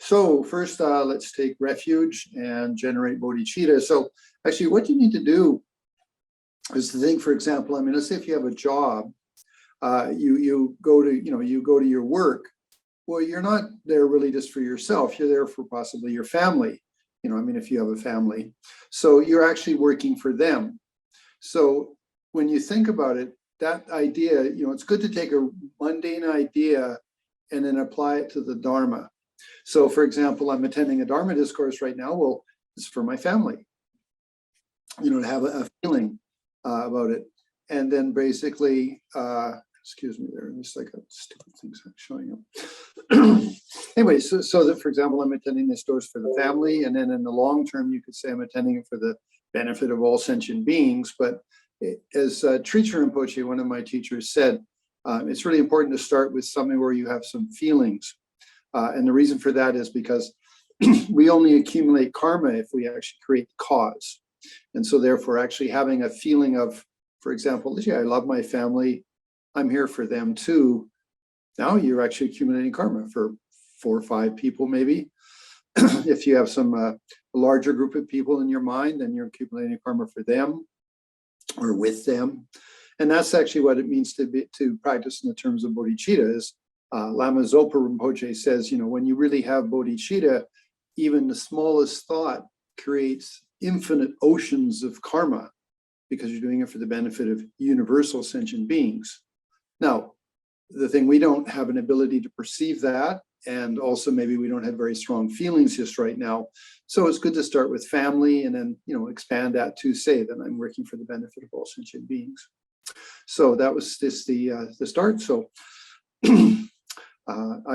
So first, let's take refuge and generate bodhicitta. So actually what you need to do is to think, for example, I mean, let's say if you have a job, you go to your work. Well, you're not there really just for yourself. You're there for possibly your family. I mean, if you have a family. So you're actually working for them. So when you think about it, that idea, it's good to take a mundane idea and then apply it to the Dharma. So for example, I'm attending a Dharma discourse right now. Well, it's for my family, to have a feeling about it. And then basically, excuse me, there's like a stupid thing's showing up. Anyway, so that, for example, I'm attending this course for the family, and then in the long term, you could say I'm attending it for the benefit of all sentient beings. But as Tricha Rinpoche, one of my teachers, said, it's really important to start with something where you have some feelings. And the reason for that is because we only accumulate karma if we actually create the cause. And so therefore, actually having a feeling of, for example, yeah, I love my family, I'm here for them too. Now you're actually accumulating karma for 4 or 5 people, maybe. If you have some a larger group of people in your mind, then you're accumulating karma for them or with them. And that's actually what it means to practice in the terms of bodhicitta. Is Lama Zopa Rinpoche says, when you really have bodhicitta, even the smallest thought creates infinite oceans of karma, because you're doing it for the benefit of universal sentient beings. Now, the thing, we don't have an ability to perceive that, and also maybe we don't have very strong feelings just right now. So it's good to start with family and then, expand that to say that I'm working for the benefit of all sentient beings. So that was just the start. So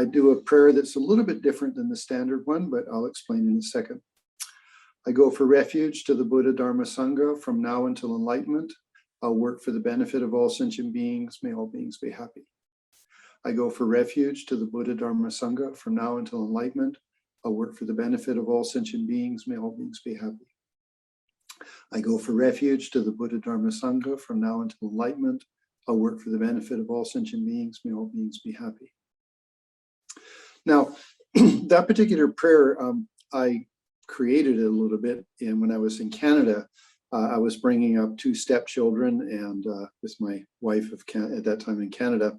I do a prayer that's a little bit different than the standard one, but I'll explain in a second. I go for refuge to the Buddha, Dharma, Sangha from now until enlightenment. I'll work for the benefit of all sentient beings. May all beings be happy. I go for refuge to the Buddha, Dharma, Sangha from now until enlightenment. I'll work for the benefit of all sentient beings. May all beings be happy. I go for refuge to the Buddha, Dharma, Sangha from now until enlightenment. I'll work for the benefit of all sentient beings. May all beings be happy. Now, that particular prayer, I created it a little bit when I was in Canada. I was bringing up 2 stepchildren and with my wife at that time in Canada.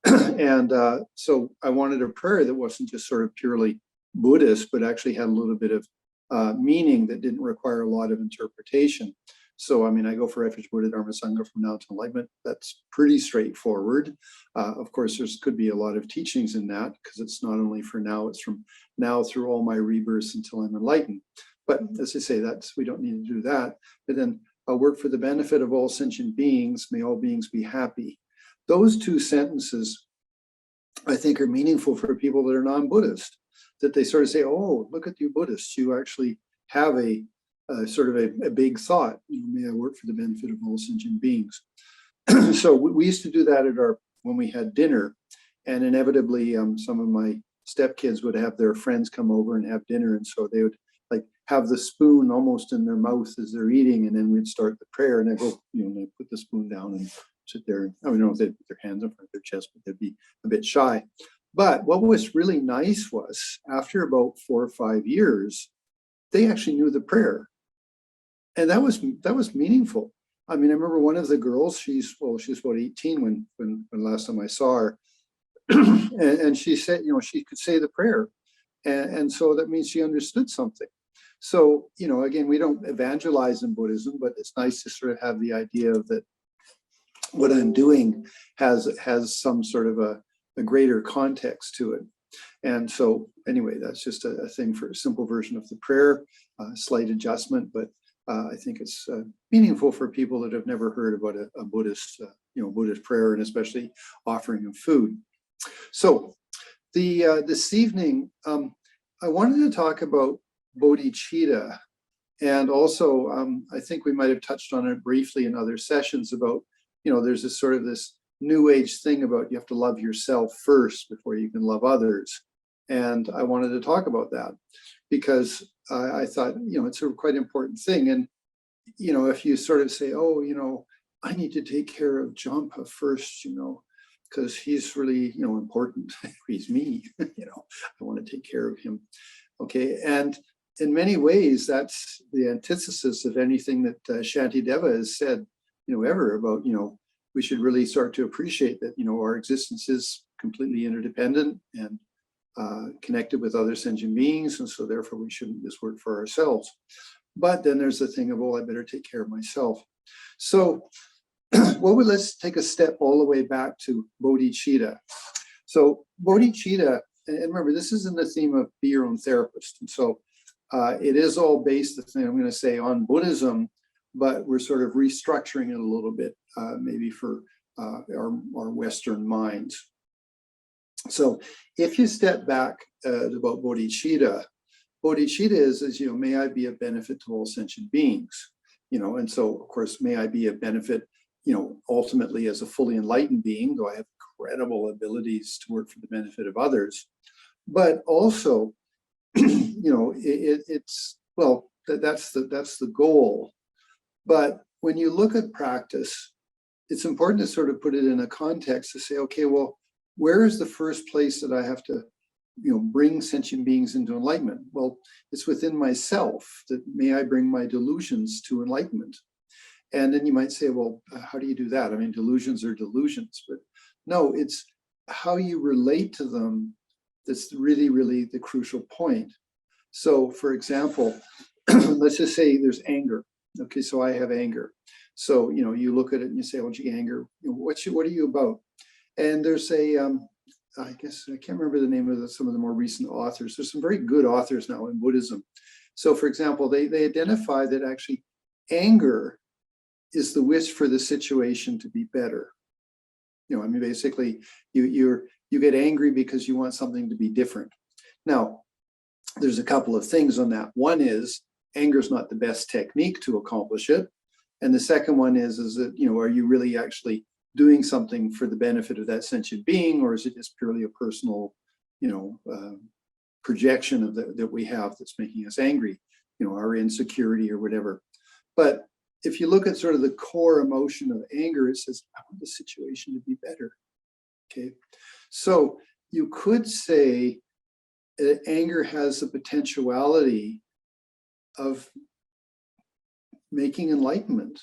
And so I wanted a prayer that wasn't just sort of purely Buddhist, but actually had a little bit of meaning that didn't require a lot of interpretation. So, I mean, I go for refuge, Buddha, Dharma, Sangha from now to enlightenment. That's pretty straightforward. Of course, could be a lot of teachings in that, because it's not only for now, it's from now through all my rebirths until I'm enlightened. But as I say, we don't need to do that. But then I'll work for the benefit of all sentient beings. May all beings be happy. Those 2 sentences, I think, are meaningful for people that are non-Buddhist, that they sort of say, oh, look at you Buddhists, you actually have a sort of a big thought, may I work for the benefit of all sentient beings. So we used to do that when we had dinner, and inevitably some of my stepkids would have their friends come over and have dinner, and so they would like have the spoon almost in their mouth as they're eating, and then we'd start the prayer, and they go, they put the spoon down and sit there. I don't know if they'd put their hands in front of their chest, but they'd be a bit shy. But what was really nice was, after about 4 or 5 years, they actually knew the prayer. And that was meaningful. I mean, I remember one of the girls, she was about 18 when last time I saw her. and she said, she could say the prayer. And so that means she understood something. So, again, we don't evangelize in Buddhism, but it's nice to sort of have the idea of that what I'm doing has some sort of a greater context to it. And so anyway, that's just a thing for a simple version of the prayer, slight adjustment, but I think it's meaningful for people that have never heard about a Buddhist, Buddhist prayer, and especially offering of food. So this evening, I wanted to talk about bodhicitta, and also I think we might have touched on it briefly in other sessions about, there's this sort of this new age thing about you have to love yourself first before you can love others. And I wanted to talk about that because I thought, it's a quite important thing. And, if you sort of say, oh, I need to take care of Jhampa first, because he's really, important. He's me, I want to take care of him. Okay, and in many ways, that's the antithesis of anything that Shantideva has said, ever about, we should really start to appreciate that, our existence is completely interdependent and connected with other sentient beings, and so therefore we shouldn't just work for ourselves. But then there's the thing of, I better take care of myself. So, let's take a step all the way back to bodhicitta. So bodhicitta, and remember, this is in the theme of be your own therapist. And so it is all based, I'm going to say, on Buddhism, but we're sort of restructuring it a little bit, maybe for our Western minds. So if you step back about bodhicitta, bodhicitta is, may I be a benefit to all sentient beings, and so, of course, may I be a benefit, ultimately as a fully enlightened being, though I have incredible abilities to work for the benefit of others. But also, it's, well, that's the goal. But when you look at practice, it's important to sort of put it in a context to say, okay, well, where is the first place that I have to, bring sentient beings into enlightenment? Well, it's within myself. That may I bring my delusions to enlightenment. And then you might say, well, how do you do that? I mean, delusions are delusions, but no, it's how you relate to them that's really, really the crucial point. So, for example, let's just say there's anger. Okay, so I have anger. So, you look at it and you say, well, gee, anger, what are you about? And there's I guess I can't remember the name of some of the more recent authors. There's some very good authors now in Buddhism. So, for example, they identify that actually anger is the wish for the situation to be better. Basically, you get angry because you want something to be different. Now, there's a couple of things on that. One is anger is not the best technique to accomplish it, and the second one is that are you really actually doing something for the benefit of that sentient being, or is it just purely a personal, projection of that we have that's making us angry, our insecurity or whatever. But if you look at sort of the core emotion of anger, it says, I want the situation to be better. Okay, so you could say that anger has the potentiality of making enlightenment.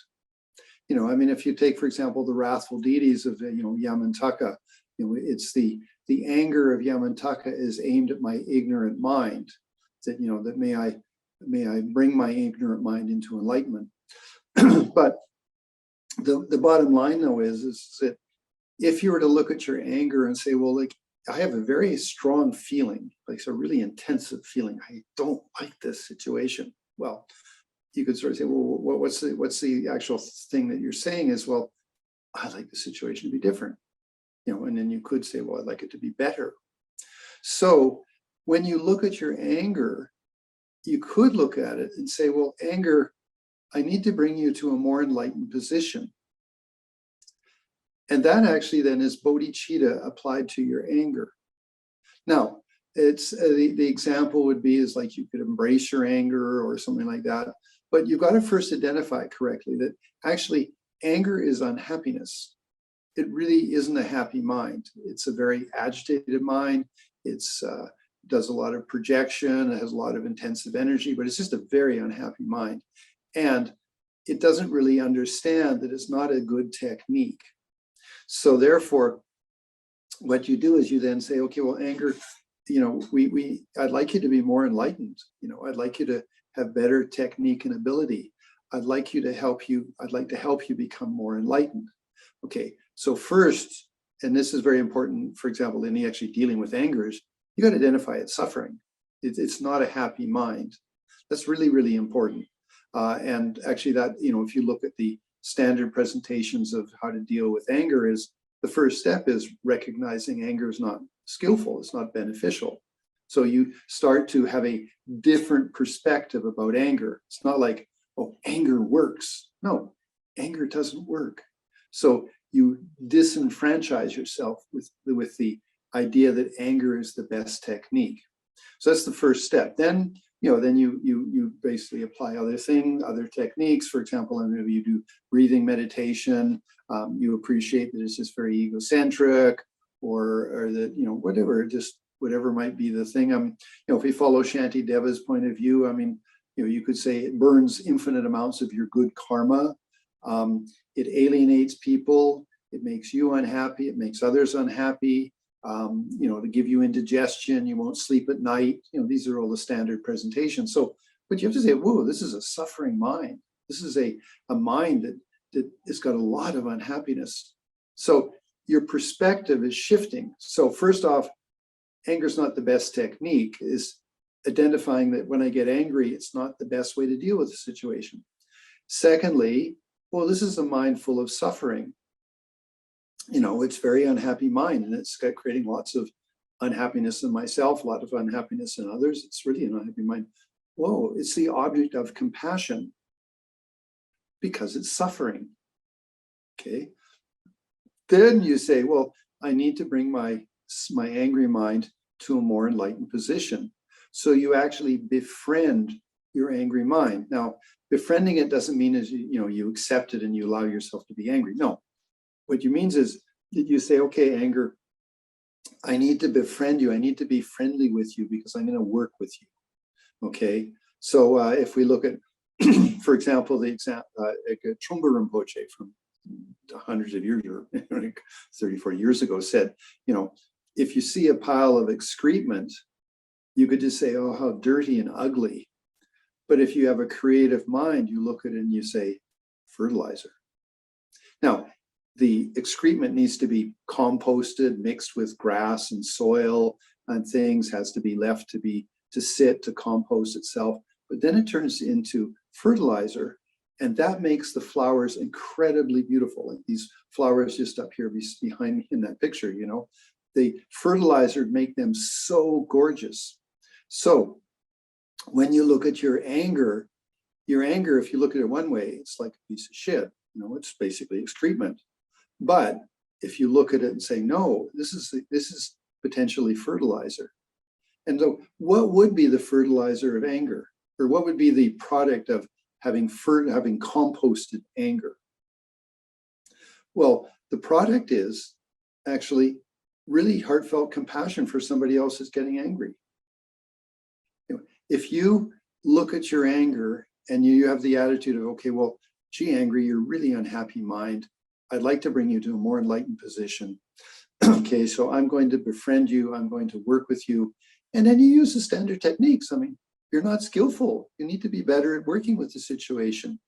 If you take, for example, the wrathful deities of, Yamantaka, it's the anger of Yamantaka is aimed at my ignorant mind. That, that may I bring my ignorant mind into enlightenment. But the bottom line, though, is that if you were to look at your anger and say, well, like, I have a very strong feeling, like it's a really intensive feeling, I don't like this situation. Well, you could sort of say, well, what's the actual thing that you're saying is, well, I'd like the situation to be different, and then you could say, well, I'd like it to be better. So when you look at your anger, you could look at it and say, well, anger, I need to bring you to a more enlightened position. And that actually then is bodhicitta applied to your anger. Now, it's the example would be is like you could embrace your anger or something like that. But you've got to first identify correctly that actually anger is unhappiness. It really isn't a happy mind. It's a very agitated mind. It's does a lot of projection. It has a lot of intensive energy, but it's just a very unhappy mind. And it doesn't really understand that it's not a good technique. So therefore, what you do is you then say, okay, well, anger, I'd like you to be more enlightened. I'd like you to have better technique and ability. I'd like to help you become more enlightened. Okay, so first, and this is very important, for example, in actually dealing with anger, is you got to identify its suffering. It's not a happy mind. That's really, really important. And actually that, if you look at the standard presentations of how to deal with anger, is the first step is recognizing anger is not skillful, it's not beneficial. So you start to have a different perspective about anger. It's not like, oh, anger works. No, anger doesn't work. So you disenfranchise yourself with the idea that anger is the best technique. So that's the first step. Then then you basically apply other techniques. For example, and maybe you do breathing meditation. You appreciate that it's just very egocentric, or that, whatever might be the thing. If we follow Shanti Deva's point of view, you could say it burns infinite amounts of your good karma. It alienates people. It makes you unhappy. It makes others unhappy. To give you indigestion, you won't sleep at night. These are all the standard presentations. So, but you have to say, whoa, this is a suffering mind. This is a mind that has got a lot of unhappiness. So your perspective is shifting. So first off, anger is not the best technique, is identifying that when I get angry, it's not the best way to deal with the situation. Secondly, well, this is a mind full of suffering. It's very unhappy mind, and it's creating lots of unhappiness in myself, a lot of unhappiness in others. It's really an unhappy mind. Whoa, it's the object of compassion because it's suffering. Okay. Then you say, well, I need to bring my angry mind to a more enlightened position. So you actually befriend your angry mind. Now, befriending it doesn't mean you accept it and you allow yourself to be angry. No. What you means is that you say, okay, anger, I need to befriend you. I need to be friendly with you because I'm going to work with you. Okay. So if we look at, for example, the Jhampa Rinpoche from hundreds of years or 30, 40 years ago said, if you see a pile of excrement, you could just say, oh, how dirty and ugly. But if you have a creative mind, you look at it and you say, fertilizer. Now, the excrement needs to be composted, mixed with grass and soil and things, has to be left to sit, to compost itself. But then it turns into fertilizer, and that makes the flowers incredibly beautiful. Like these flowers just up here behind me in that picture, the fertilizer make them so gorgeous. So when you look at your anger, if you look at it one way, it's like a piece of shit. It's basically excrement. But if you look at it and say, no, this is potentially fertilizer. And so what would be the fertilizer of anger? Or what would be the product of having composted anger? Well, the product is actually really heartfelt compassion for somebody else who's getting angry. If you look at your anger and you have the attitude of, okay, well, gee, angry, you're really unhappy mind. I'd like to bring you to a more enlightened position. Okay, so I'm going to befriend you. I'm going to work with you. And then you use the standard techniques. You're not skillful. You need to be better at working with the situation.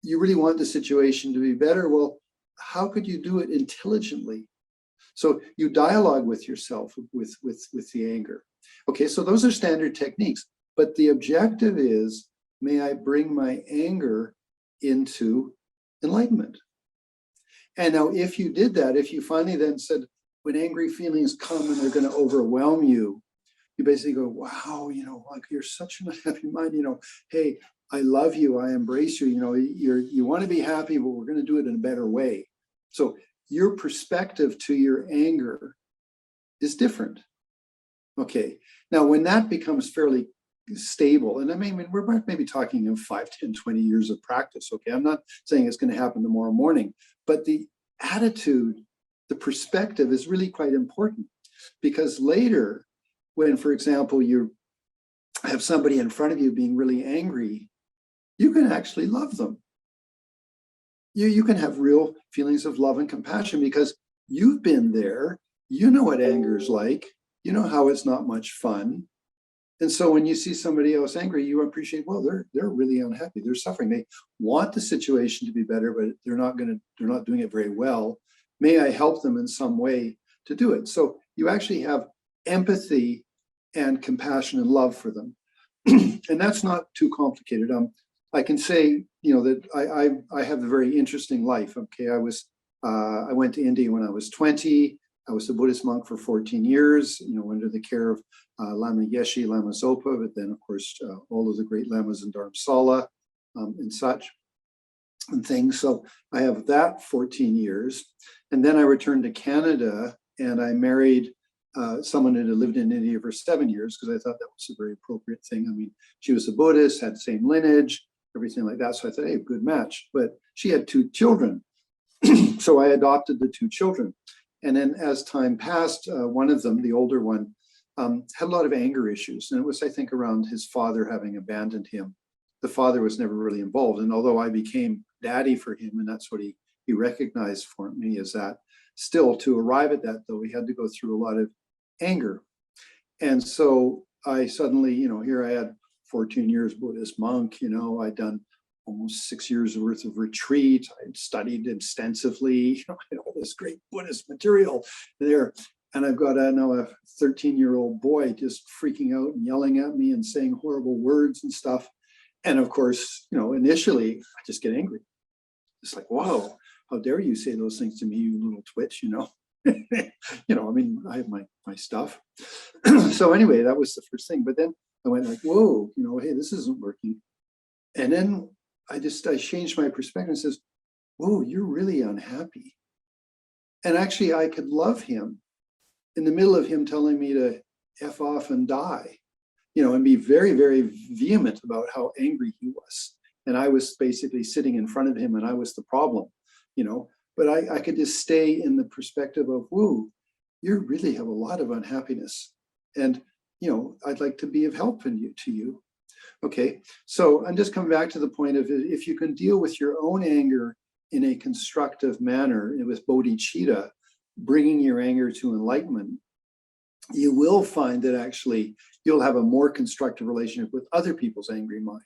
You really want the situation to be better. Well, how could you do it intelligently? So you dialogue with yourself with the anger. Okay, so those are standard techniques. But the objective is, may I bring my anger into enlightenment? And now if you did that, if you finally then said, when angry feelings come and they're going to overwhelm you, you basically go, wow, like you're such an unhappy mind, hey, I love you, I embrace you, you want to be happy, but we're going to do it in a better way. So your perspective to your anger is different. Okay, now when that becomes fairly stable, and we're maybe talking in 5, 10, 20 years of practice, okay? I'm not saying it's going to happen tomorrow morning, but the attitude, the perspective is really quite important, because later, when, for example, you have somebody in front of you being really angry, you can actually love them. You can have real feelings of love and compassion because you've been there, you know what anger is like, you know how it's not much fun. And so when you see somebody else angry, you appreciate, well, they're really unhappy. They're suffering. They want the situation to be better, but they're not doing it very well. May I help them in some way to do it? So you actually have empathy and compassion and love for them. And that's not too complicated. I can say, that I have a very interesting life. Okay, I went to India when I was 20. I was a Buddhist monk for 14 years, under the care of Lama Yeshe, Lama Zopa, but then, of course, all of the great lamas in Dharamsala and such and things. So I have that 14 years. And then I returned to Canada and I married someone that had lived in India for 7 years, because I thought that was a very appropriate thing. I mean, she was a Buddhist, had the same lineage, everything like that. So I thought, hey, good match. But she had 2 children. So I adopted the 2 children. And then as time passed, one of them, the older one, had a lot of anger issues. And it was, I think, around his father having abandoned him. The father was never really involved. And although I became daddy for him, and that's what he recognized for me, is that still to arrive at that, though, we had to go through a lot of anger. And so I suddenly, here I had 14 years Buddhist monk, I'd done almost 6 years worth of retreat. I'd studied extensively, I had all this great Buddhist material there. And I've got now a 13-year-old boy just freaking out and yelling at me and saying horrible words and stuff. And of course, initially I just get angry. It's like, whoa, how dare you say those things to me, you little twitch, I mean, I have my stuff. So anyway, that was the first thing. But then I went like, whoa, hey, this isn't working. And then I changed my perspective and says, whoa, you're really unhappy. And actually I could love him in the middle of him telling me to F off and die, and be very, very vehement about how angry he was. And I was basically sitting in front of him and I was the problem, but I could just stay in the perspective of, whoa, you really have a lot of unhappiness. And, I'd like to be of help to you. Okay, so I'm just coming back to the point of, if you can deal with your own anger in a constructive manner, with bodhicitta, bringing your anger to enlightenment, you will find that actually you'll have a more constructive relationship with other people's angry mind.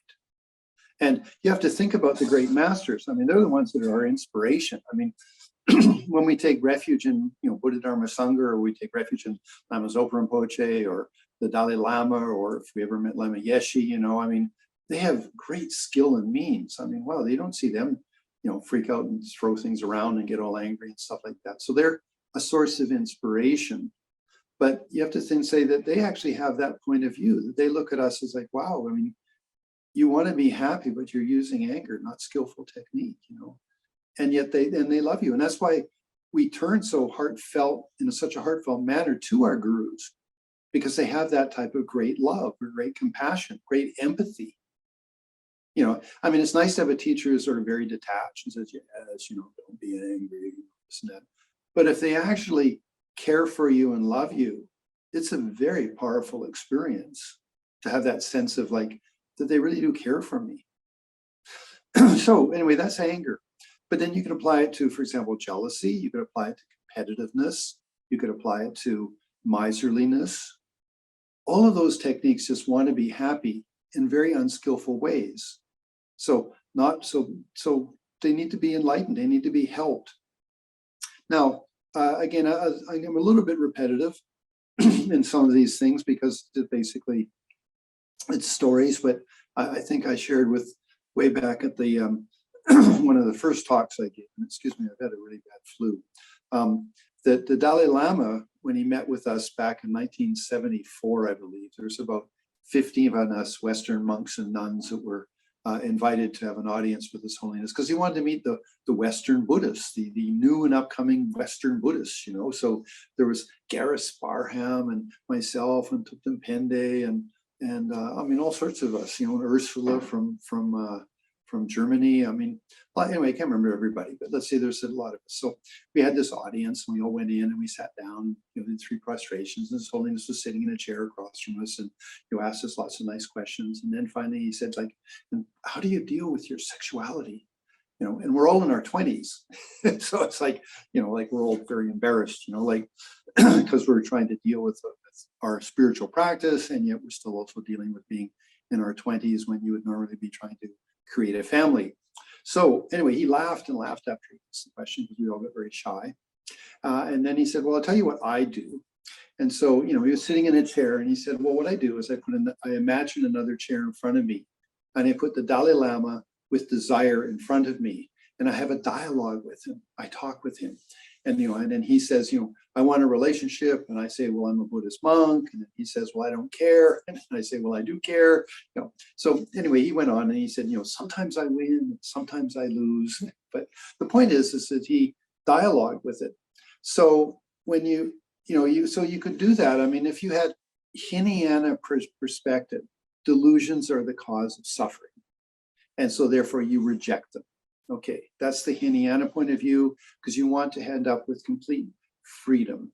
And you have to think about the great masters. I mean, they're the ones that are our inspiration. I mean, when we take refuge in, Buddha Dharma Sangha, or we take refuge in Lama Zopa Rinpoche, or the Dalai Lama, or if we ever met Lama Yeshe, I mean, they have great skill and means. I mean, wow, they don't see them, freak out and throw things around and get all angry and stuff like that. So they're a source of inspiration. But you have to then say that they actually have that point of view, that they look at us as like, wow, I mean, you want to be happy, but you're using anger, not skillful technique, and yet they love you. And that's why we turn so heartfelt, in such a heartfelt manner, to our gurus, because they have that type of great love, or great compassion, great empathy. I mean, it's nice to have a teacher who's sort of very detached and says, yes, don't be angry, this and that. But if they actually care for you and love you, it's a very powerful experience to have that sense of like, that they really do care for me. So anyway, that's anger. But then you can apply it to, for example, jealousy. You could apply it to competitiveness. You could apply it to miserliness. All of those techniques just want to be happy in very unskillful ways. So they need to be enlightened. They need to be helped. Now, again, I'm a little bit repetitive in some of these things, because basically it's stories, but I think I shared with way back at the one of the first talks I gave, and excuse me, I've had a really bad flu, that the Dalai Lama, when he met with us back in 1974, I believe, there's about 15 of us Western monks and nuns that were invited to have an audience with His Holiness, because he wanted to meet the Western Buddhists, the new and upcoming Western Buddhists, So there was Gareth Barham and myself and Thupten Pende and I mean, all sorts of us, Ursula from Germany. I mean, well, anyway, I can't remember everybody, but let's say there's a lot of us. So we had this audience, and we all went in and we sat down, did 3 prostrations, and His Holiness was sitting in a chair across from us, and asked us lots of nice questions. And then finally he said, like, how do you deal with your sexuality? And we're all in our 20s. So it's like, like we're all very embarrassed, like, because we're trying to deal with our spiritual practice, and yet we're still also dealing with being in our 20s when you would normally be trying to create a family. So anyway, he laughed and laughed after he asked the question, because we all got very shy. And then he said, well, I'll tell you what I do. And so, he was sitting in a chair, and he said, well, what I do is I imagine another chair in front of me, and I put the Dalai Lama with desire in front of me, and I have a dialogue with him. I talk with him, and and then he says, I want a relationship, and I say, well, I'm a Buddhist monk, and then he says, well, I don't care, and I say, well, I do care, So anyway, he went on and he said, sometimes I win, sometimes I lose, but the point is that he dialogued with it. So when you so you could do that. I mean, if you had Hinayana perspective, delusions are the cause of suffering. And so therefore you reject them. Okay, that's the Hinayana point of view, because you want to end up with complete freedom.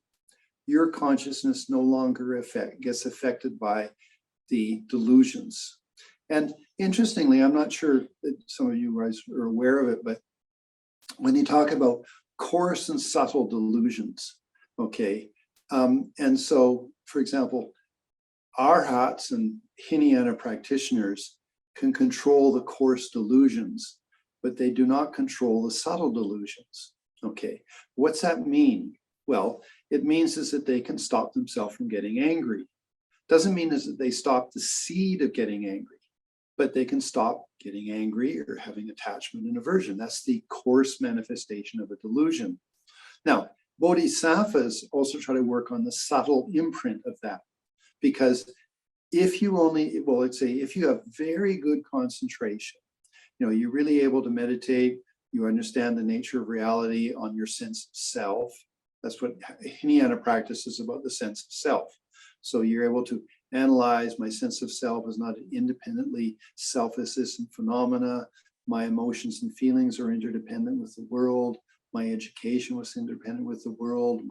Your consciousness no longer gets affected by the delusions. And interestingly, I'm not sure that some of you guys are aware of it, but when you talk about coarse and subtle delusions, okay, and so, for example, arhats and Hinayana practitioners can control the coarse delusions, but they do not control the subtle delusions. Okay, what's that mean? Well, it means is that they can stop themselves from getting angry. Doesn't mean is that they stop the seed of getting angry, but they can stop getting angry or having attachment and aversion. That's the coarse manifestation of a delusion. Now, bodhisattvas also try to work on the subtle imprint of that, because if you only, well, let's say if you have very good concentration, you're really able to meditate, you understand the nature of reality on your sense of self. That's what Hinayana practice is about, the sense of self. So you're able to analyze, my sense of self is not an independently self-existent phenomena. My emotions and feelings are interdependent with the world. My education was interdependent with the world.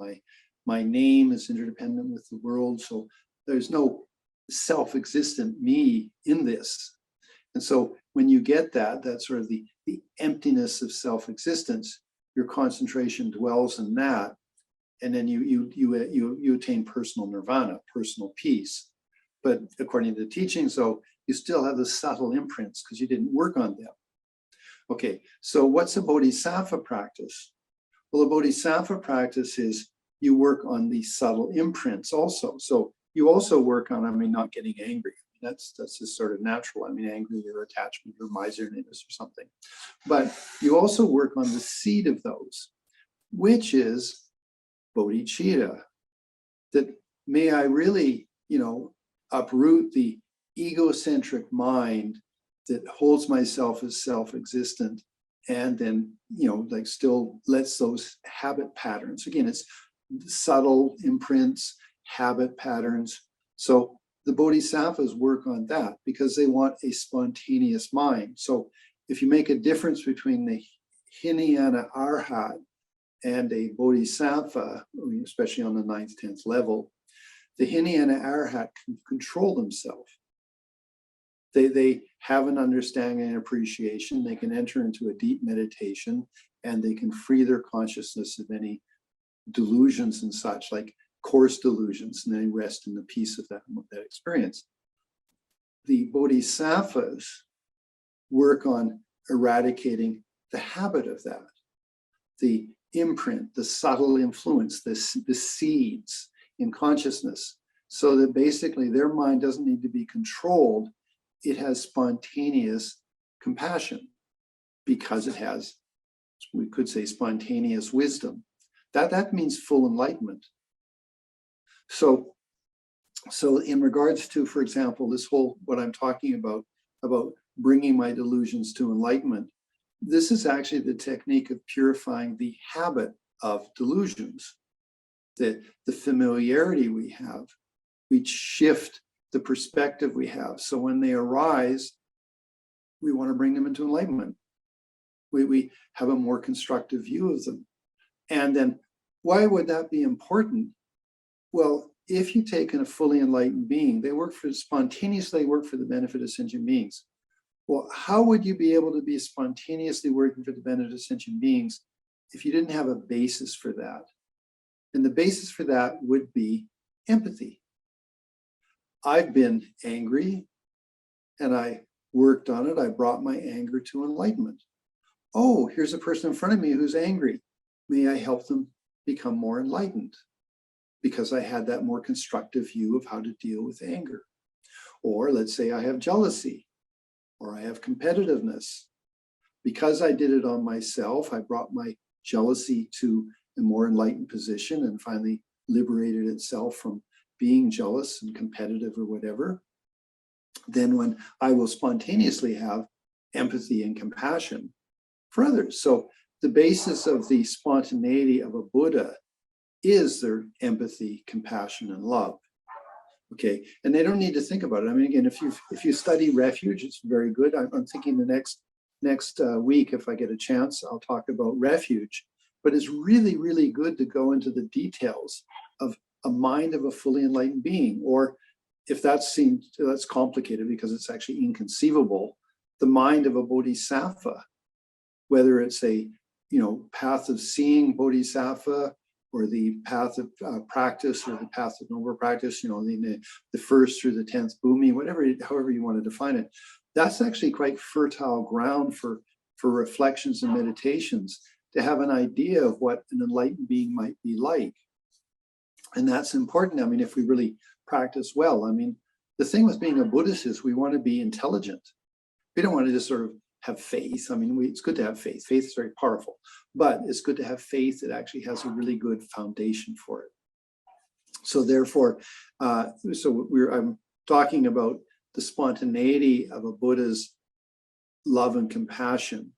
My name is interdependent with the world. So there's no self-existent me in this. And so when you get that sort of the emptiness of self-existence, your concentration dwells in that, and then you attain personal nirvana, personal peace. But according to the teachings, though, you still have the subtle imprints because you didn't work on them. Okay, so what's a bodhisattva practice? Well, a bodhisattva practice is you work on the subtle imprints also. So you also work on, not getting angry. That's just sort of natural. Anger or attachment or miserliness or something. But you also work on the seed of those, which is bodhicitta. That may I really, uproot the egocentric mind that holds myself as self-existent, and then, still lets those habit patterns. Again, it's subtle imprints, habit patterns. So the bodhisattvas work on that because they want a spontaneous mind. So if you make a difference between the Hinayana arhat and a bodhisattva, especially on the 9th, 10th level, the Hinayana arhat can control themselves. They have an understanding and appreciation. They can enter into a deep meditation, and they can free their consciousness of any delusions and such, like coarse delusions, and they rest in the peace of that experience. The bodhisattvas work on eradicating the habit of that, the imprint, the subtle influence, the seeds in consciousness, so that basically their mind doesn't need to be controlled. It has spontaneous compassion because it has, we could say, spontaneous wisdom. That means full enlightenment. So in regards to, for example, this whole, what I'm talking about bringing my delusions to enlightenment, this is actually the technique of purifying the habit of delusions. The familiarity we have, we shift the perspective we have. So when they arise, we want to bring them into enlightenment. We have a more constructive view of them. And then why would that be important? Well, if you take in a fully enlightened being, they spontaneously work for the benefit of sentient beings. Well, how would you be able to be spontaneously working for the benefit of sentient beings if you didn't have a basis for that? And the basis for that would be empathy. I've been angry and I worked on it. I brought my anger to enlightenment. Oh, here's a person in front of me who's angry. May I help them become more enlightened? Because I had that more constructive view of how to deal with anger. Or let's say I have jealousy, or I have competitiveness. Because I did it on myself, I brought my jealousy to a more enlightened position and finally liberated itself from being jealous and competitive or whatever. Then when I will spontaneously have empathy and compassion for others. So the basis of the spontaneity of a Buddha is their empathy, compassion, and love. Okay, and they don't need to think about it. I mean, again, if you study refuge, it's very good. I'm thinking the next week, if I get a chance, I'll talk about refuge. But it's really, really good to go into the details of a mind of a fully enlightened being, or if that's complicated because it's actually inconceivable, the mind of a bodhisattva, whether it's a path of seeing bodhisattva, or the path of practice, or the path of noble practice, the first through the 10th bhumi, however you want to define it. That's actually quite fertile ground for reflections and meditations, to have an idea of what an enlightened being might be like. And that's important. I mean, if we really practice well, I mean, the thing with being a Buddhist is we want to be intelligent. We don't want to just sort of have faith. I mean, it's good to have faith. Faith is very powerful, but it's good to have faith that actually has a really good foundation for it. So therefore, I'm talking about the spontaneity of a Buddha's love and compassion.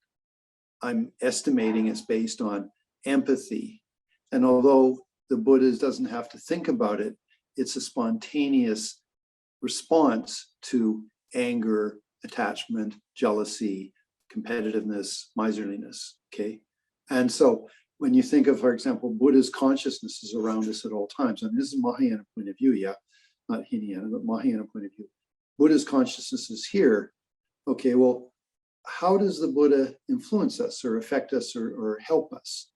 I'm estimating it's based on empathy. And although the Buddha doesn't have to think about it, it's a spontaneous response to anger, attachment, jealousy, competitiveness, miserliness, okay? And so when you think of, for example, Buddha's consciousness is around us at all times. I mean, this is Mahayana point of view, yeah, not Hinayana, but Mahayana point of view. Buddha's consciousness is here. Okay, well, how does the Buddha influence us or affect us or help us?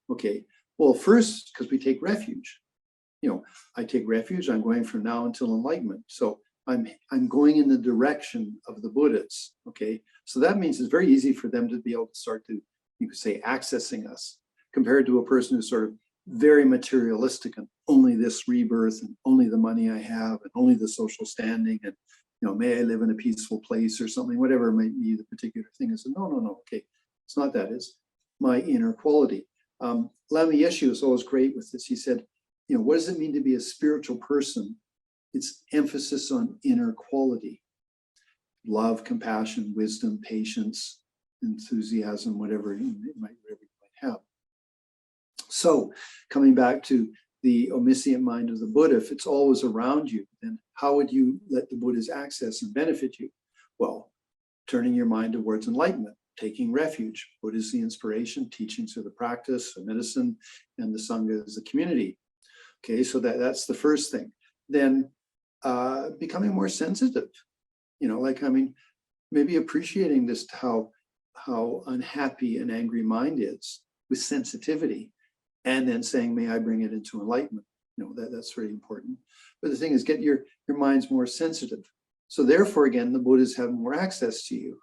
Okay, well, first, because we take refuge. I take refuge, I'm going from now until enlightenment. So I'm going in the direction of the Buddhists, okay? So that means it's very easy for them to be able to start to, you could say, accessing us, compared to a person who's sort of very materialistic and only this rebirth and only the money I have and only the social standing and, may I live in a peaceful place or something, whatever might be the particular thing. I said, no, okay, it's not that, it's my inner quality. Lama Yeshe was always great with this. He said, what does it mean to be a spiritual person? It's emphasis on inner quality, love, compassion, wisdom, patience, enthusiasm, whatever you might have. So coming back to the omniscient mind of the Buddha, if it's always around you, then how would you let the Buddha's access and benefit you? Well, turning your mind towards enlightenment, taking refuge. Buddha is the inspiration, teachings are the practice, the medicine, and the Sangha is the community. Okay, so that's the first thing. Then becoming more sensitive, maybe appreciating this, how unhappy an angry mind is, with sensitivity, and then saying, may I bring it into enlightenment? That's very important. But the thing is, get your minds more sensitive. So therefore, again, the Buddhas have more access to you,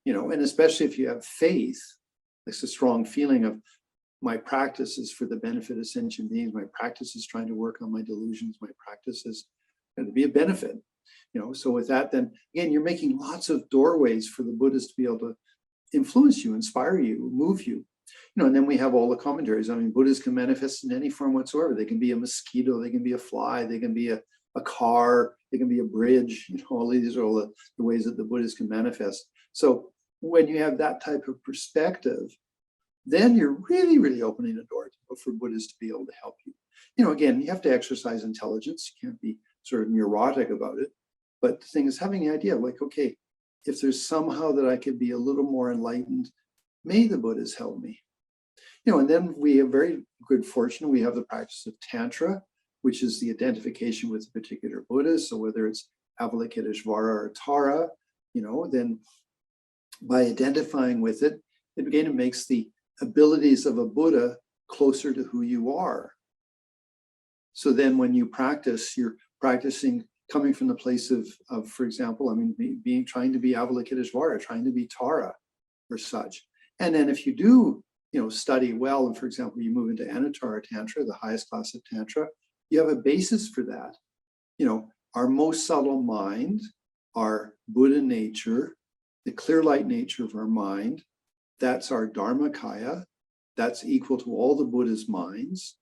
and especially if you have faith, it's a strong feeling of, my practice is for the benefit of sentient beings. My practice is trying to work on my delusions. My practice is going to be a benefit. So with that, then again, you're making lots of doorways for the Buddhas to be able to influence you, inspire you, move you. And then we have all the commentaries. I mean, Buddhas can manifest in any form whatsoever. They can be a mosquito, they can be a fly, they can be a car, they can be a bridge. All these are all the ways that the Buddhas can manifest. So when you have that type of perspective, then you're really, really opening a door for Buddhas to be able to help you. Again, you have to exercise intelligence. You can't be sort of neurotic about it. But the thing is, having the idea of okay, if there's somehow that I could be a little more enlightened, may the Buddhas help me. And then we have very good fortune. We have the practice of Tantra, which is the identification with a particular Buddha. So whether it's Avalokiteshvara or Tara, then by identifying with it, again, it makes the abilities of a Buddha closer to who you are. So then when you practice, you're practicing coming from the place of for example, trying to be Avalokiteshvara, trying to be Tara or such. And then if you do, study well, and for example, you move into Anuttara Tantra, the highest class of Tantra, you have a basis for that. Our most subtle mind, our Buddha nature, the clear light nature of our mind, that's our Dharmakaya. That's equal to all the Buddha's minds.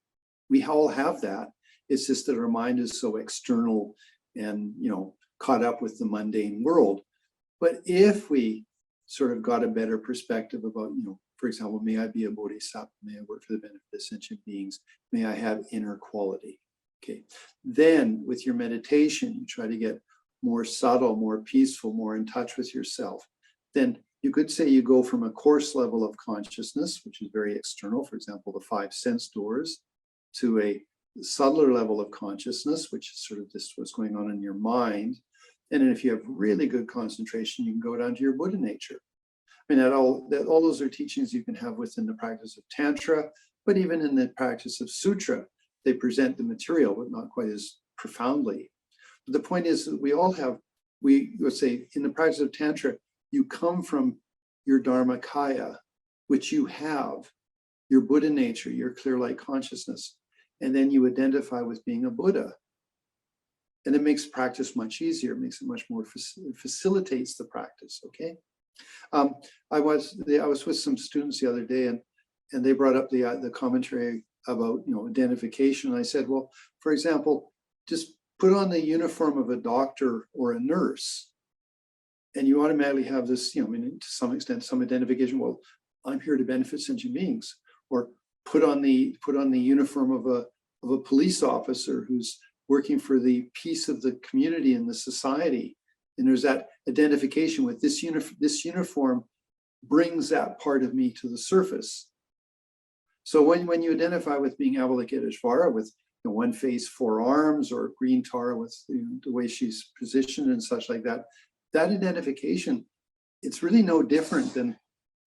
We all have that. It's just that our mind is so external and, caught up with the mundane world. But if we sort of got a better perspective about, for example, may I be a bodhisattva, may I work for the benefit of sentient beings, may I have inner quality. Okay. Then with your meditation, you try to get more subtle, more peaceful, more in touch with yourself. Then you could say you go from a coarse level of consciousness, which is very external, for example, the 5 sense doors, to a subtler level of consciousness, which is sort of just what's going on in your mind. And then if you have really good concentration, you can go down to your Buddha nature. I mean, all those are teachings you can have within the practice of Tantra, but even in the practice of Sutra, they present the material, but not quite as profoundly. But the point is that we all have, we would say in the practice of Tantra, you come from your Dharmakaya, which you have, your Buddha nature, your clear light consciousness, and then you identify with being a Buddha. And it makes practice much easier, it makes it much more, facilitates the practice, okay? I was with some students the other day, and they brought up the commentary about, you know, identification. And I said, well, for example, just put on the uniform of a doctor or a nurse, and you automatically have this, you know, I mean, to some extent, some identification. Well, I'm here to benefit sentient beings. Or put on the uniform of a police officer who's working for the peace of the community and the society. And there's that identification with this uniform brings that part of me to the surface. So when you identify with being Avalokiteshvara, with, you know, 1 face, 4 arms, or green Tara with, you know, the way she's positioned and such like that, that identification, it's really no different than,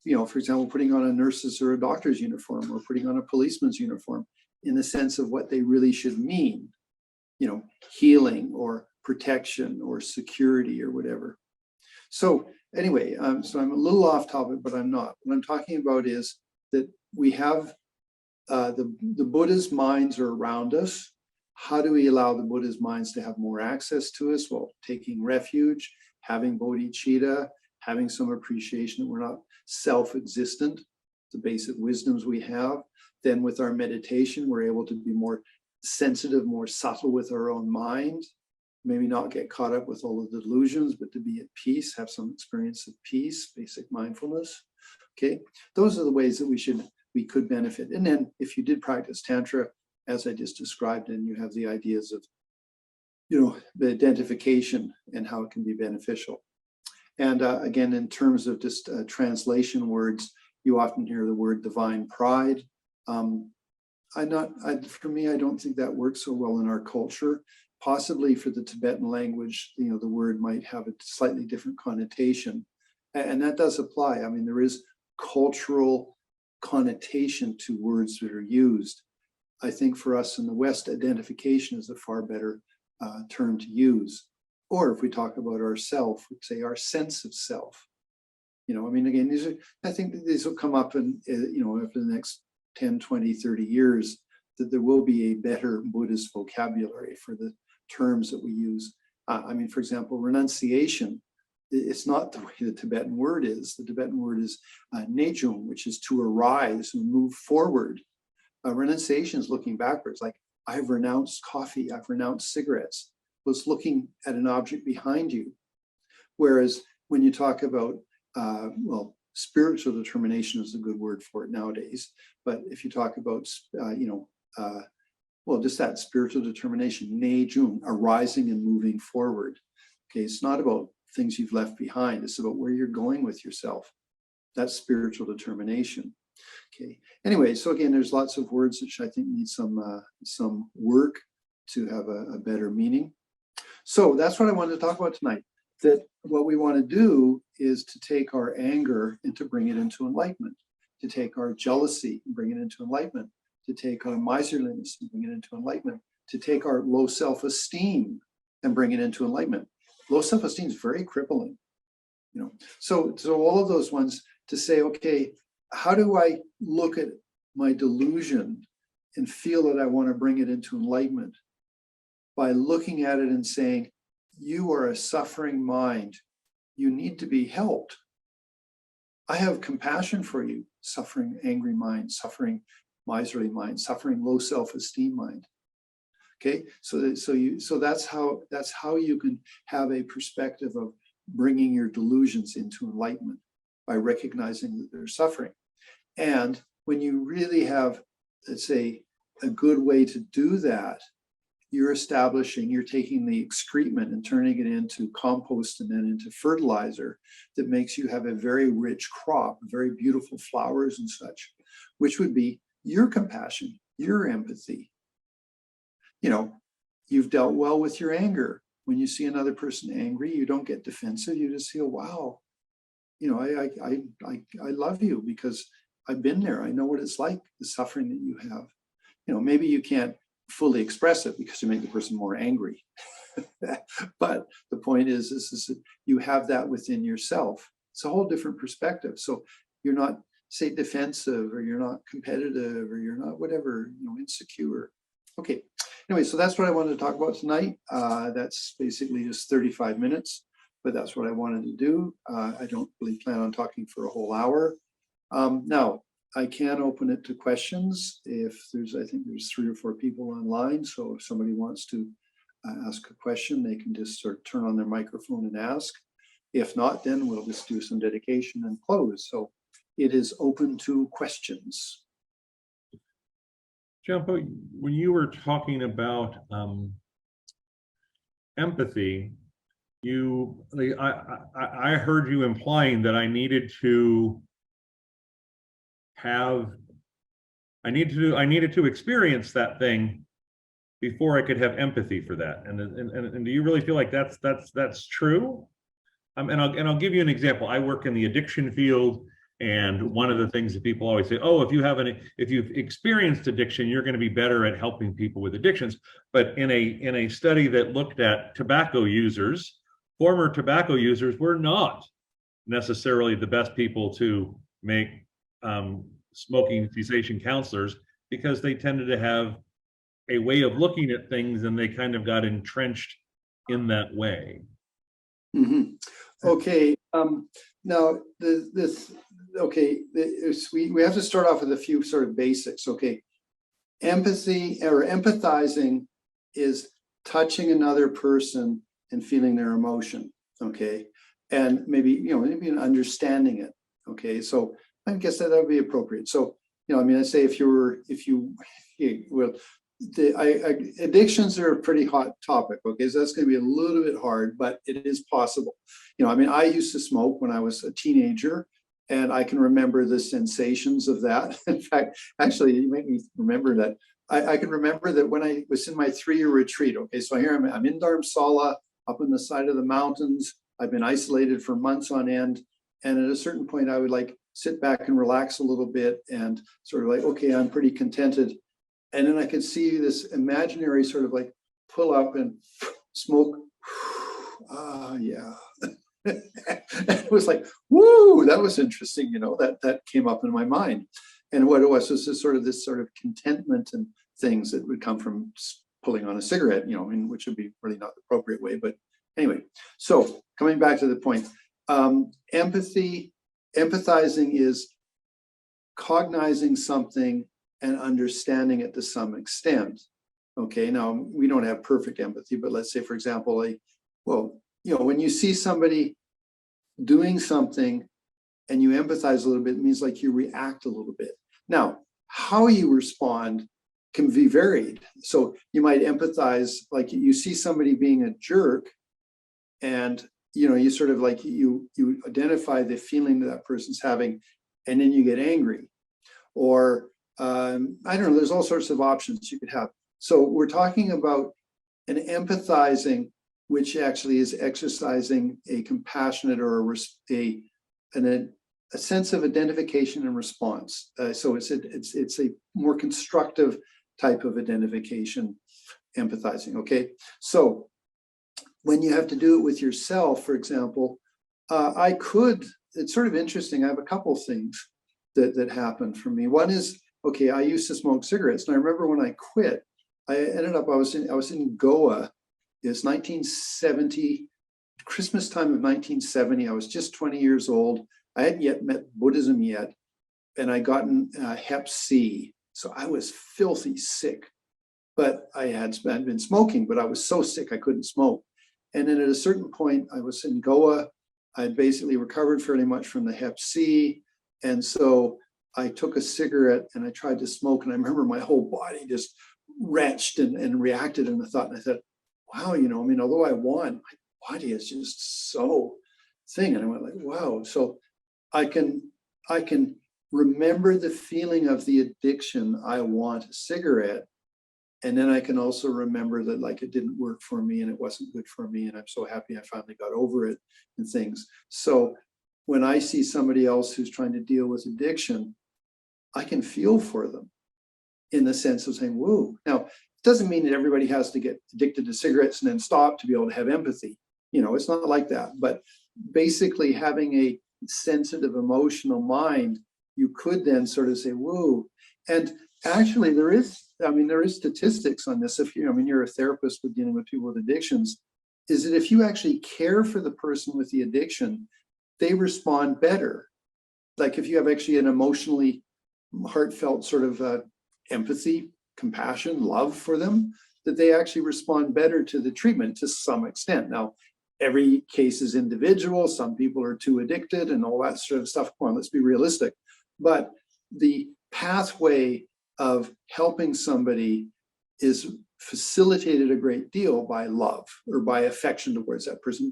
you know, for example, putting on a nurse's or a doctor's uniform, or putting on a policeman's uniform, in the sense of what they really should mean, you know, healing or protection or security or whatever. So anyway, so I'm a little off topic, but I'm not. What I'm talking about is that we have the Buddha's minds are around us. How do we allow the Buddha's minds to have more access to us? Well, taking refuge, having bodhicitta, having some appreciation that we're not self-existent, the basic wisdoms we have. Then with our meditation, we're able to be more sensitive, more subtle with our own mind, maybe not get caught up with all of the delusions, but to be at peace, have some experience of peace, basic mindfulness. Okay, those are the ways that we could benefit. And then if you did practice Tantra, as I just described, and you have the ideas of, you know, the identification and how it can be beneficial. And again, in terms of just translation words, you often hear the word divine pride. For me, I don't think that works so well in our culture. Possibly for the Tibetan language, you know, the word might have a slightly different connotation. And that does apply. I mean, there is cultural connotation to words that are used. I think for us in the West, identification is a far better term to use. Or if we talk about ourself, we'd say our sense of self. You know, I mean, again, I think that these will come up in, you know, over the next 10, 20, 30 years, that there will be a better Buddhist vocabulary for the terms that we use. I mean, for example, renunciation, it's not the way the Tibetan word is. The Tibetan word is nejung, which is to arise and move forward. Renunciation is looking backwards, like I've renounced coffee, I've renounced cigarettes. Well, it's looking at an object behind you. Whereas when you talk about, well, spiritual determination is a good word for it nowadays. But if you talk about, you know, well, just that spiritual determination, nejung, arising and moving forward. Okay, it's not about things you've left behind. It's about where you're going with yourself. That's spiritual determination. Okay. Anyway, so again, there's lots of words which I think need some work to have a better meaning. So that's what I wanted to talk about tonight. That what we want to do is to take our anger and to bring it into enlightenment, to take our jealousy and bring it into enlightenment, to take our miserliness and bring it into enlightenment, to take our low self-esteem and bring it into enlightenment. Low self-esteem is very crippling, you know. So all of those ones to say, okay, how do I look at my delusion and feel that I want to bring it into enlightenment? By looking at it and saying, you are a suffering mind. You need to be helped. I have compassion for you, suffering angry mind, suffering miserly mind, suffering low self-esteem mind. Okay, so that's how you can have a perspective of bringing your delusions into enlightenment, by recognizing that they're suffering. And when you really have, let's say, a good way to do that, you're taking the excrement and turning it into compost and then into fertilizer that makes you have a very rich crop, very beautiful flowers and such, which would be your compassion, your empathy. You know, you've dealt well with your anger. When you see another person angry, you don't get defensive. You just feel, wow, you know, I love you because I've been there. I know what it's like, the suffering that you have. You know, maybe you can't fully express it because you make the person more angry. But the point is you have that within yourself. It's a whole different perspective. So you're not, say, defensive, or you're not competitive, or you're not whatever, you know, insecure. Okay. Anyway, so that's what I wanted to talk about tonight. That's basically just 35 minutes, but that's what I wanted to do. I don't really plan on talking for a whole hour. Now, I can open it to questions if I think there's 3 or 4 people online. So if somebody wants to ask a question, they can just sort of turn on their microphone and ask. If not, then we'll just do some dedication and close. So it is open to questions. Jhampa, when you were talking about empathy, I heard you implying that I needed to experience that thing before I could have empathy for that. And do you really feel like that's true? And I'll give you an example. I work in the addiction field, and one of the things that people always say, oh, if you've experienced addiction, you're going to be better at helping people with addictions. But in a study that looked at tobacco users, former tobacco users were not necessarily the best people to make smoking cessation counselors, because they tended to have a way of looking at things and they kind of got entrenched in that way. Mm-hmm. Okay. Now, we have to start off with a few sort of basics. Okay. Empathy or empathizing is touching another person and feeling their emotion. Okay. And maybe understanding it. Okay. So I guess that would be appropriate. So, I say addictions are a pretty hot topic. Okay, so that's going to be a little bit hard, but it is possible. I used to smoke when I was a teenager, and I can remember the sensations of that. In fact, actually, you make me remember that. I can remember that when I was in my 3-year retreat. Okay, so here I'm in Dharamsala, up on the side of the mountains. I've been isolated for months on end, and at a certain point, I would sit back and relax a little bit, and sort of okay, I'm pretty contented. And then I could see this imaginary sort of pull up and smoke. Yeah. It was woo, that was interesting. That came up in my mind. And what it was this sort of contentment and things that would come from pulling on a cigarette, which would be really not the appropriate way. But anyway, so coming back to the point, empathizing is cognizing something and understanding it to some extent. Okay, now we don't have perfect empathy, but let's say, for example, when you see somebody doing something and you empathize a little bit, it means you react a little bit. Now, how you respond can be varied. So you might empathize, you see somebody being a jerk, and you sort of you identify the feeling that person's having, and then you get angry. Or I don't know, there's all sorts of options you could have. So we're talking about an empathizing, which actually is exercising a compassionate or a sense of identification and response. So it's a more constructive type of identification, empathizing. Okay, so when you have to do it with yourself, for example, it's sort of interesting. I have a couple of things that happened for me. One is, okay, I used to smoke cigarettes, and I remember when I quit, I was in Goa. It's 1970, Christmas time of 1970. I was just 20 years old. I hadn't yet met Buddhism yet, and I'd gotten Hep C. So I was filthy sick, but I'd been smoking, but I was so sick I couldn't smoke. And then at a certain point, I was in Goa. I'd basically recovered fairly much from the Hep C. And so I took a cigarette and I tried to smoke, and I remember my whole body just wrenched and reacted. And I thought, wow, you know, I mean, although I won, my body is just so thing. And I went like, wow. So I can remember the feeling of the addiction. I want a cigarette. And then I can also remember that like it didn't work for me and it wasn't good for me. And I'm so happy I finally got over it and things. So when I see somebody else who's trying to deal with addiction, I can feel for them in the sense of saying, whoa. Now, it doesn't mean that everybody has to get addicted to cigarettes and then stop to be able to have empathy. You know, it's not like that. But basically having a sensitive, emotional mind, you could then sort of say, whoa. And actually there is statistics on this. If you're a therapist with dealing with people with addictions, is that if you actually care for the person with the addiction, they respond better. Like if you have actually an emotionally heartfelt sort of empathy, compassion, love for them, that they actually respond better to the treatment to some extent. Now, every case is individual. Some people are too addicted and all that sort of stuff. Come on, let's be realistic. But the pathway of helping somebody is facilitated a great deal by love or by affection towards that person,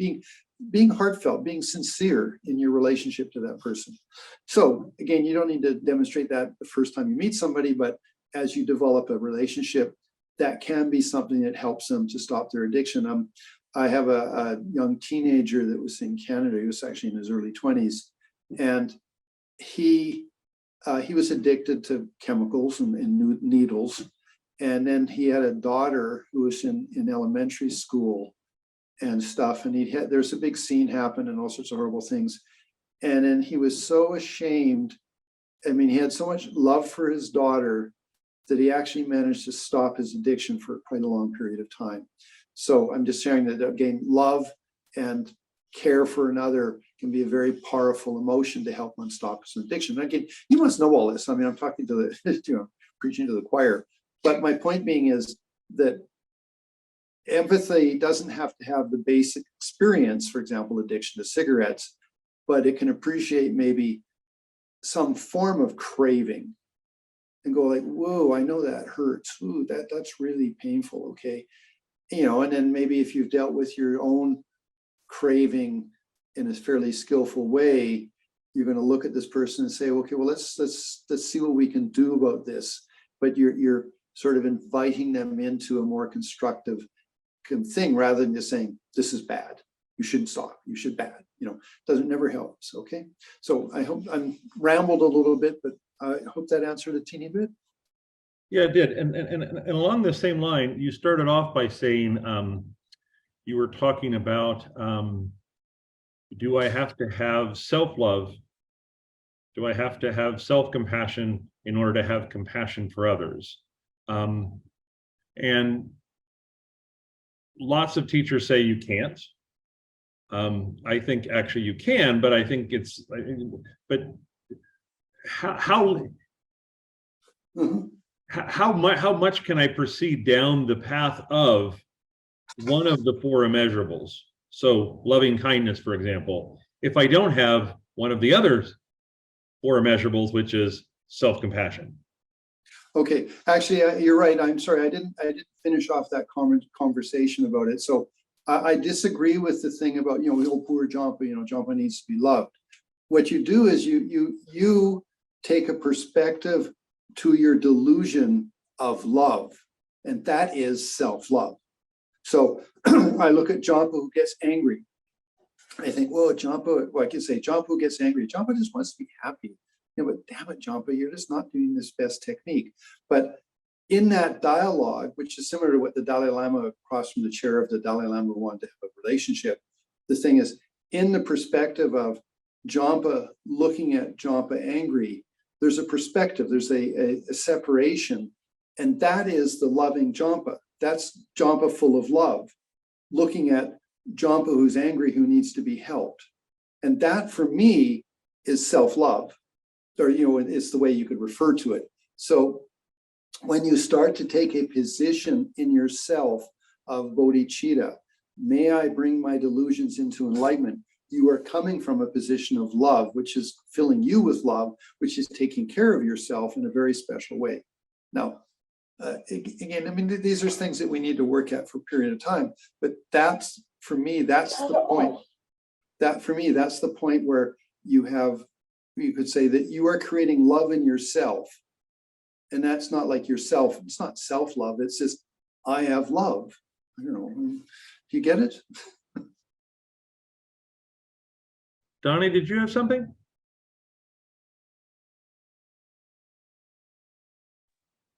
being heartfelt, being sincere in your relationship to that person. So again, you don't need to demonstrate that the first time you meet somebody, but as you develop a relationship, that can be something that helps them to stop their addiction. I have a young teenager that was in Canada. He was actually in his early 20s, and he was addicted to chemicals and needles. And then he had a daughter who was in elementary school and stuff. And there's a big scene happen and all sorts of horrible things. And then he was so ashamed. I mean, he had so much love for his daughter that he actually managed to stop his addiction for quite a long period of time. So I'm just sharing that, again, love and care for another can be a very powerful emotion to help one stop his addiction. And again, you must know all this. I mean, I'm talking to the, preaching to the choir. But my point being is that empathy doesn't have to have the basic experience, for example, addiction to cigarettes, but it can appreciate maybe some form of craving and go like, whoa, I know that hurts. Ooh, that's really painful. Okay. And then maybe if you've dealt with your own craving in a fairly skillful way, you're going to look at this person and say, okay, well, let's see what we can do about this. But you're sort of inviting them into a more constructive thing rather than just saying, this is bad. You shouldn't stop. You should bad. Never helps. Okay. So I hope I'm rambled a little bit, but I hope that answered a teeny bit. Yeah, it did. And along the same line, you started off by saying you were talking about do I have to have self-love? Do I have to have self-compassion in order to have compassion for others? And lots of teachers say you can't. I think actually you can, but I think but how much can I proceed down the path of one of the four immeasurables? So loving kindness, for example, if I don't have one of the other four immeasurables, which is self-compassion. Okay, actually, you're right. I'm sorry, I didn't finish off that conversation about it. So I disagree with the thing about, oh, poor Jhampa, Jhampa needs to be loved. What you do is you take a perspective to your delusion of love, and that is self-love. So I look at Jhampa who gets angry. I think, well, I can say Jhampa who gets angry. Jhampa just wants to be happy. But damn it, Jhampa, you're just not doing this best technique. But in that dialogue, which is similar to what the Dalai Lama across from the chair of the Dalai Lama wanted to have a relationship, the thing is, in the perspective of Jhampa looking at Jhampa angry, there's a perspective, there's a separation, and that is the loving Jhampa. That's Jhampa full of love, looking at Jhampa who's angry, who needs to be helped. And that, for me, is self-love, or, it's the way you could refer to it. So when you start to take a position in yourself of bodhicitta, may I bring my delusions into enlightenment, you are coming from a position of love, which is filling you with love, which is taking care of yourself in a very special way. Now, again, I mean, these are things that we need to work at for a period of time, but that's, for me, that's the point. That, for me, that's the point where you could say that you are creating love in yourself. And that's not like yourself, it's not self-love, it's just, I have love. I don't know, do you get it? Donnie, did you have something?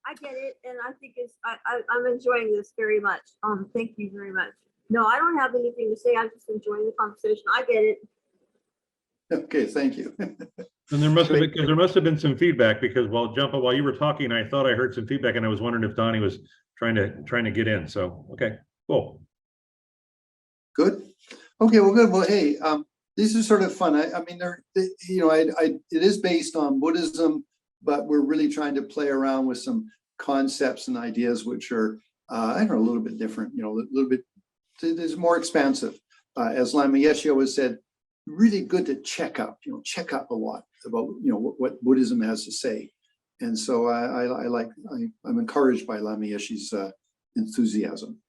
I get it, and I think I'm enjoying this very much. Thank you very much. No, I don't have anything to say. I'm just enjoying the conversation. I get it. Okay, thank you. And there must have been some feedback, because Jhampa, while you were talking, I thought I heard some feedback, and I was wondering if Donnie was trying to get in. So, okay, cool. Good. Okay, well, good. Well, hey, these are sort of fun. I mean, it is based on Buddhism, but we're really trying to play around with some concepts and ideas which are, I don't know, a little bit different, a little bit, it's more expansive. As Lama Yeshe always said, really good to check up a lot about, what Buddhism has to say. And so I'm encouraged by Lama Yeshe's enthusiasm.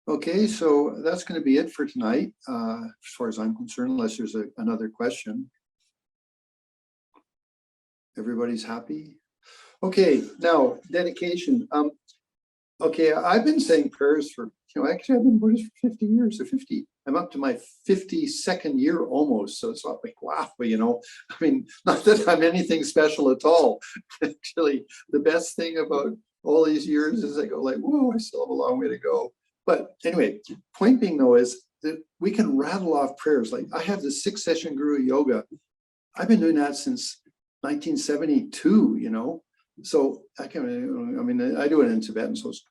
Okay, so that's going to be it for tonight, as far as I'm concerned, unless there's another question. Everybody's happy? Okay, now dedication. Okay, I've been saying prayers for, actually I've been Buddhist for 50 years, or 50. I'm up to my 52nd year almost. So it's not like, wow, I mean, not that I'm anything special at all. Actually, the best thing about all these years is I go like, whoa, I still have a long way to go. But anyway, point being though is that we can rattle off prayers. Like I have the 6-session Guru Yoga. I've been doing that since 1972, So I do it in Tibetan, so it's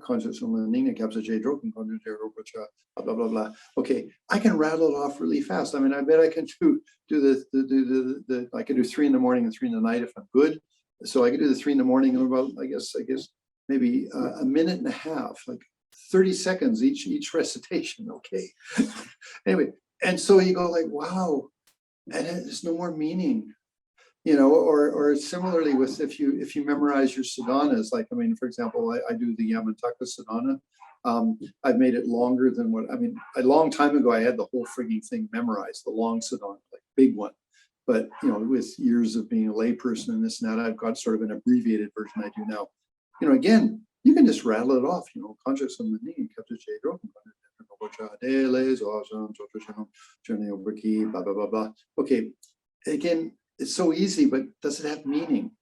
conscious Ningna Kapsa J Droken blah blah blah. Okay, I can rattle it off really fast. I mean, I bet I can do I can do 3 in the morning and 3 in the night if I'm good. So I can do the 3 in the morning in about I guess maybe a minute and a half, like 30 seconds each recitation. Okay. Anyway, and so you go like, wow, and there's no more meaning. Or similarly with if you memorize your sadhanas, like, I mean, for example, I do the Yamataka sadhana. I've made it longer than a long time ago, I had the whole frigging thing memorized, the long sadhana, like big one. But, with years of being a layperson and this and that, I've got sort of an abbreviated version I do now. Again, you can just rattle it off, conscious of the knee, blah, blah, blah, blah. Okay, again, it's so easy, but does it have meaning?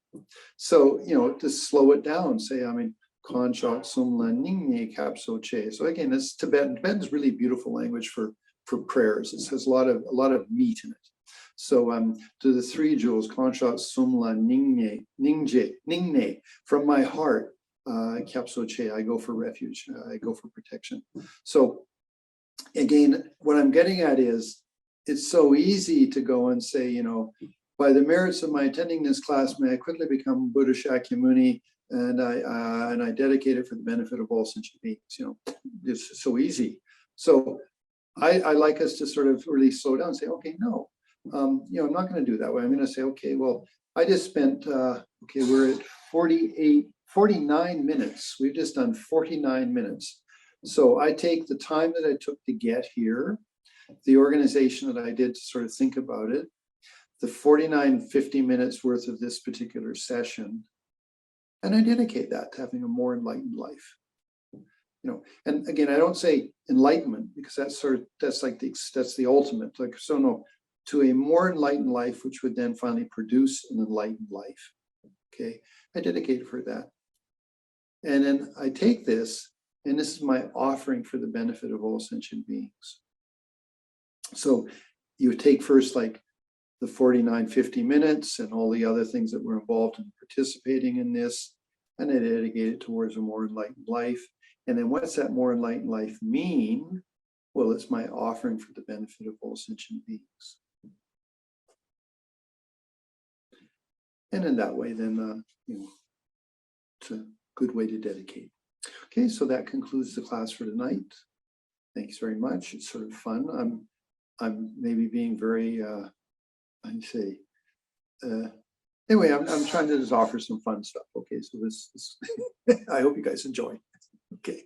So, to slow it down, say, Konchak Sumla Ningye Kapso Che. So again, it's Tibetan. Tibetan is really beautiful language for prayers. It has a lot of meat in it. So to the 3 jewels, Konchak Sumla Ningye, from my heart, Kapso Che, I go for refuge, I go for protection. So again, what I'm getting at is, it's so easy to go and say, by the merits of my attending this class, may I quickly become Buddha Shakyamuni, and I dedicate it for the benefit of all sentient beings. It's so easy. So I like us to sort of really slow down and say, okay, no, I'm not going to do that way. I'm going to say, okay, well, I just spent, we're at 49 minutes. We've just done 49 minutes. So I take the time that I took to get here, the organization that I did to sort of think about it, the 50 minutes worth of this particular session, and I dedicate that to having a more enlightened life. And again, I don't say enlightenment because that's the ultimate. Like, so no, to a more enlightened life, which would then finally produce an enlightened life. Okay, I dedicate for that. And then I take this, and this is my offering for the benefit of all sentient beings. So you take first like the 50 minutes and all the other things that were involved in participating in this, and I dedicate it towards a more enlightened life. And then what's that more enlightened life mean? Well, it's my offering for the benefit of all sentient beings. And in that way, then, it's a good way to dedicate. Okay, so that concludes the class for tonight. Thanks very much. It's sort of fun. I'm maybe being very, anyway, I'm trying to just offer some fun stuff. Okay, so this I hope you guys enjoy. Okay.